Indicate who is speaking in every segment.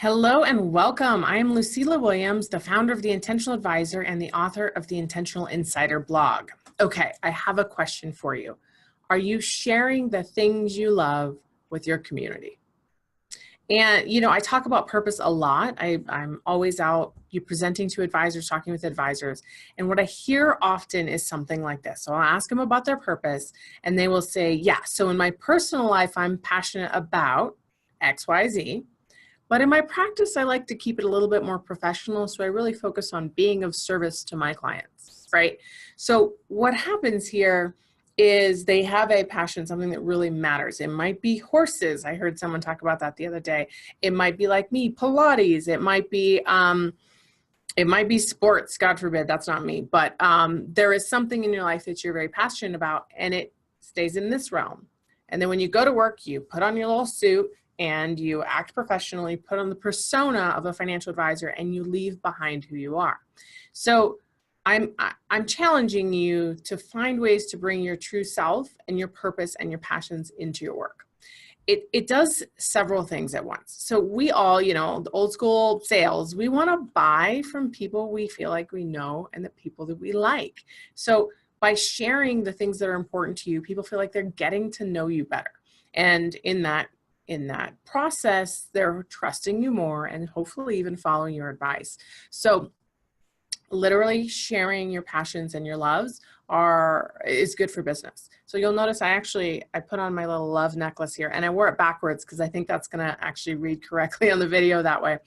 Speaker 1: Hello and welcome. I am Lucila Williams, the founder of The Intentional Advisor and the author of the Intentional Insider blog. Okay, I have a question for you. Are you sharing the things you love with your community? And, you know, I talk about purpose a lot. I'm always out presenting to advisors, talking with advisors. And what I hear often is something like this. So I'll ask them about their purpose and they will say, yeah, so in my personal life, I'm passionate about X, Y, Z. But in my practice, I like to keep it a little bit more professional. So I really focus on being of service to my clients, right? So what happens here is they have a passion, something that really matters. It might be horses. I heard someone talk about that the other day. It might be like me, Pilates. It might be sports, God forbid, that's not me. But there is something in your life that you're very passionate about and it stays in this realm. And then when you go to work, you put on your little suit and you act professionally, put on the persona of a financial advisor, and you leave behind who you are. So I'm challenging you to find ways to bring your true self and your purpose and your passions into your work. It does several things at once. So we all, you know, the old school sales, we want to buy from people we feel like we know and the people that we like. So by sharing the things that are important to you, people feel like they're getting to know you better. And in that process, they're trusting you more and hopefully even following your advice. So literally sharing your passions and your loves is good for business. So you'll notice I put on my little love necklace here and I wore it backwards because I think that's going to actually read correctly on the video that way.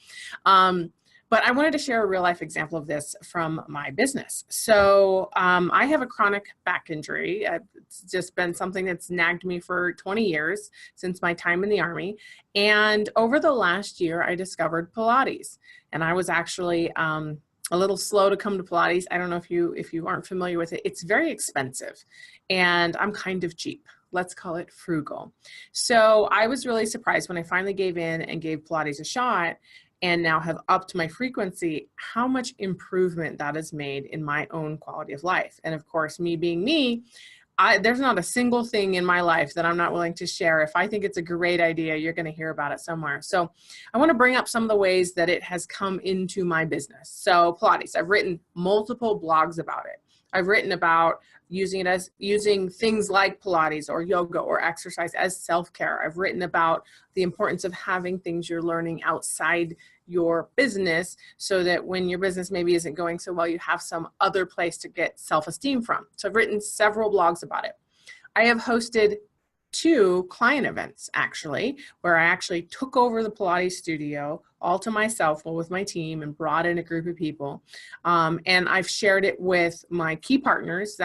Speaker 1: But I wanted to share a real life example of this from my business. So I have a chronic back injury. It's just been something that's nagged me for 20 years since my time in the Army. And over the last year, I discovered Pilates. And I was actually a little slow to come to Pilates. I don't know if you aren't familiar with it. It's very expensive and I'm kind of cheap. Let's call it frugal. So I was really surprised when I finally gave in and gave Pilates a shot and now have upped my frequency, how much improvement that has made in my own quality of life. And of course, me being me, there's not a single thing in my life that I'm not willing to share. If I think it's a great idea, you're going to hear about it somewhere. So I want to bring up some of the ways that it has come into my business. So Pilates, I've written multiple blogs about it. I've written about using things like Pilates or yoga or exercise as self-care. I've written about the importance of having things you're learning outside your business so that when your business maybe isn't going so well, you have some other place to get self-esteem from. So I've written several blogs about it. I have hosted 2 client events actually, where I actually took over the Pilates studio all to myself with my team and brought in a group of people. And I've shared it with my key partners.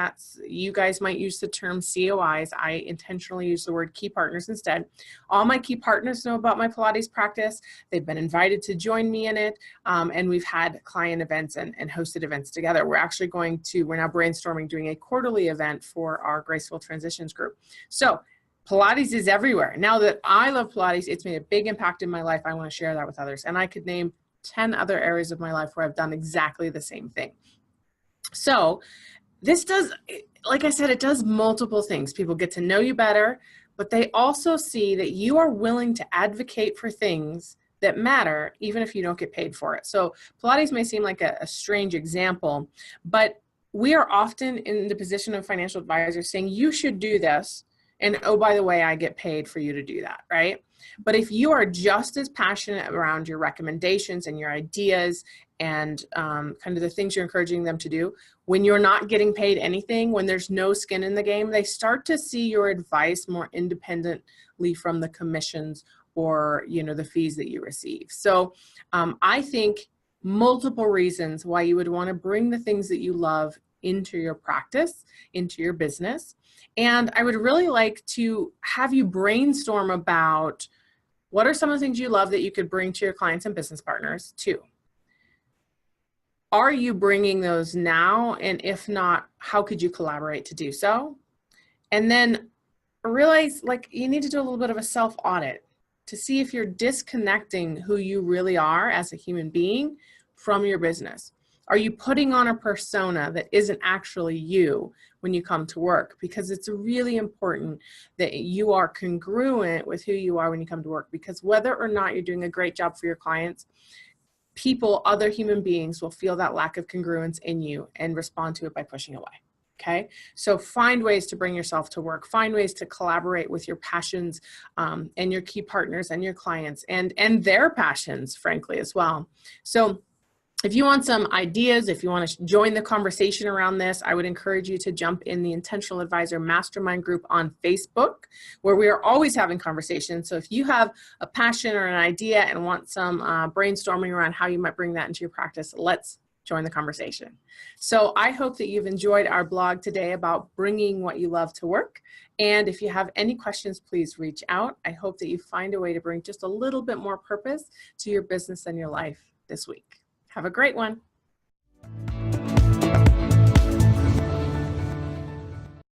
Speaker 1: You guys might use the term COIs. I intentionally use the word key partners instead. All my key partners know about my Pilates practice. They've been invited to join me in it. And we've had client events and hosted events together. We're now brainstorming doing a quarterly event for our Graceful Transitions group. So Pilates is everywhere. Now that I love Pilates, it's made a big impact in my life. I want to share that with others. And I could name 10 other areas of my life where I've done exactly the same thing. So this does, like I said, it does multiple things. People get to know you better, but they also see that you are willing to advocate for things that matter, even if you don't get paid for it. So Pilates may seem like a strange example, but we are often in the position of financial advisors saying, you should do this. And oh, by the way, I get paid for you to do that, right? But if you are just as passionate around your recommendations and your ideas and kind of the things you're encouraging them to do, when you're not getting paid anything, when there's no skin in the game, they start to see your advice more independently from the commissions or, you know, the fees that you receive. So I think multiple reasons why you would want to bring the things that you love into your practice, into your business. And I would really like to have you brainstorm about what are some of the things you love that you could bring to your clients and business partners too. Are you bringing those now? And if not, how could you collaborate to do so? And then realize like you need to do a little bit of a self-audit to see if you're disconnecting who you really are as a human being from your business. Are you putting on a persona that isn't actually you when you come to work? Because it's really important that you are congruent with who you are when you come to work, because whether or not you're doing a great job for your clients, people, other human beings will feel that lack of congruence in you and respond to it by pushing away. Okay, so find ways to bring yourself to work, find ways to collaborate with your passions and your key partners and your clients and their passions, frankly, as well. So if you want some ideas, if you want to join the conversation around this, I would encourage you to jump in the Intentional Advisor Mastermind group on Facebook, where we are always having conversations. So if you have a passion or an idea and want some brainstorming around how you might bring that into your practice, let's join the conversation. So I hope that you've enjoyed our blog today about bringing what you love to work. And if you have any questions, please reach out. I hope that you find a way to bring just a little bit more purpose to your business and your life this week. Have a great one.